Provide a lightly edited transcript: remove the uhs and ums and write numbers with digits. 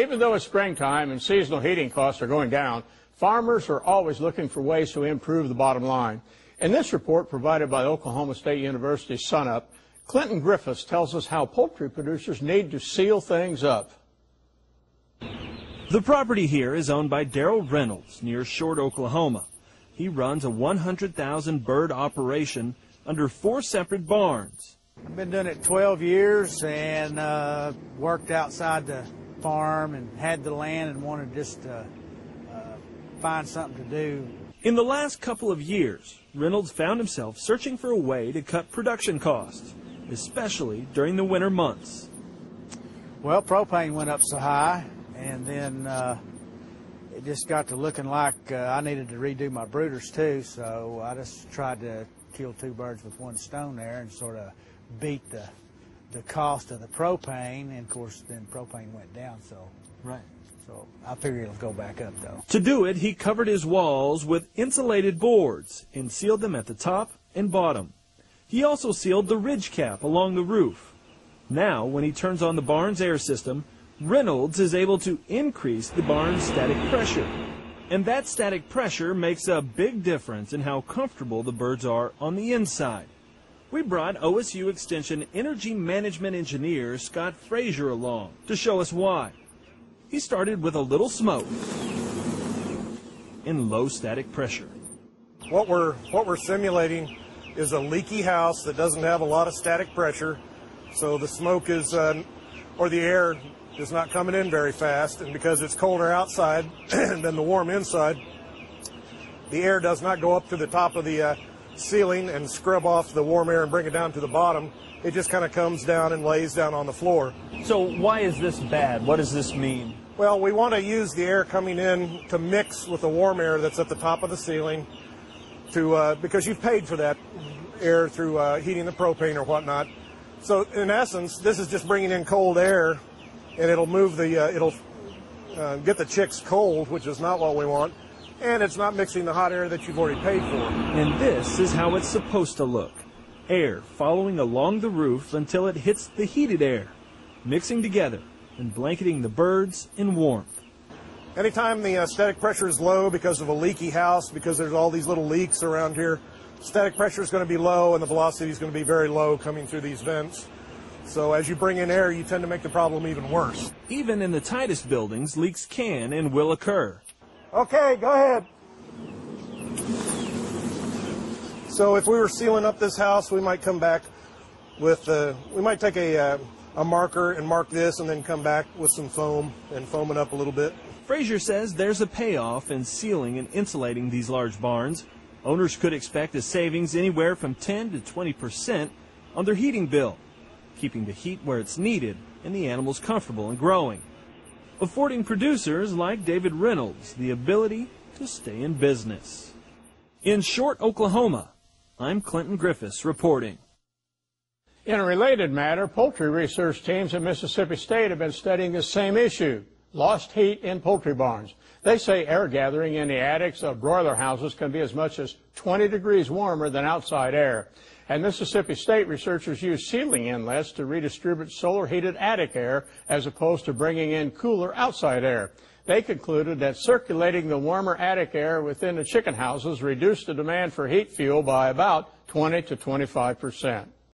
Even though it's springtime and seasonal heating costs are going down, farmers are always looking for ways to improve the bottom line. In this report provided by Oklahoma State University's SunUp, Clinton Griffiths tells us how poultry producers need to seal things up. The property here is owned by Darrell Reynolds near Short, Oklahoma. He runs a 100,000 bird operation under 4 separate barns. I've been doing it 12 years and worked outside the farm and had the land and wanted just to find something to do. In the last couple of years, Reynolds found himself searching for a way to cut production costs, especially during the winter months. Well, propane went up so high, and then it just got to looking like I needed to redo my brooders too, so I just tried to kill 2 birds with 1 stone there and sort of beat the cost of the propane, and of course then propane went down, so I figured it'll go back up though. To do it, he covered his walls with insulated boards and sealed them at the top and bottom. He also sealed the ridge cap along the roof. Now, when he turns on the barn's air system, Reynolds is able to increase the barn's static pressure. And that static pressure makes a big difference in how comfortable the birds are on the inside. We brought OSU Extension Energy Management Engineer Scott Frazier along to show us why. He started with a little smoke and low static pressure. What we're simulating is a leaky house that doesn't have a lot of static pressure, so the smoke is or the air is not coming in very fast, and because it's colder outside than the warm inside, the air does not go up to the top of the ceiling and scrub off the warm air and bring it down to the bottom. It just kind of comes down and lays down on the floor. So why is this bad? What does this mean? Well, we want to use the air coming in to mix with the warm air that's at the top of the ceiling to because you've paid for that air through heating the propane or whatnot. So in essence, this is just bringing in cold air, and it'll move the get the chicks cold, which is not what we want, and it's not mixing the hot air that you've already paid for. And this is how it's supposed to look. Air following along the roof until it hits the heated air, mixing together and blanketing the birds in warmth. Anytime the static pressure is low because of a leaky house, because there's all these little leaks around here, static pressure is going to be low and the velocity is going to be very low coming through these vents. So as you bring in air, you tend to make the problem even worse. Even in the tightest buildings, leaks can and will occur. Okay, go ahead. So if we were sealing up this house, we might come back with, we might take a marker and mark this and then come back with some foam and foam it up a little bit. Frazier says there's a payoff in sealing and insulating these large barns. Owners could expect a savings anywhere from 10 to 20% on their heating bill, keeping the heat where it's needed and the animals comfortable and growing, affording producers like David Reynolds the ability to stay in business. In Short, Oklahoma, I'm Clinton Griffiths reporting. In a related matter, poultry research teams at Mississippi State have been studying the same issue, lost heat in poultry barns. They say air gathering in the attics of broiler houses can be as much as 20 degrees warmer than outside air. At Mississippi State, researchers use sealing inlets to redistribute solar-heated attic air as opposed to bringing in cooler outside air. They concluded that circulating the warmer attic air within the chicken houses reduced the demand for heat fuel by about 20 to 25%.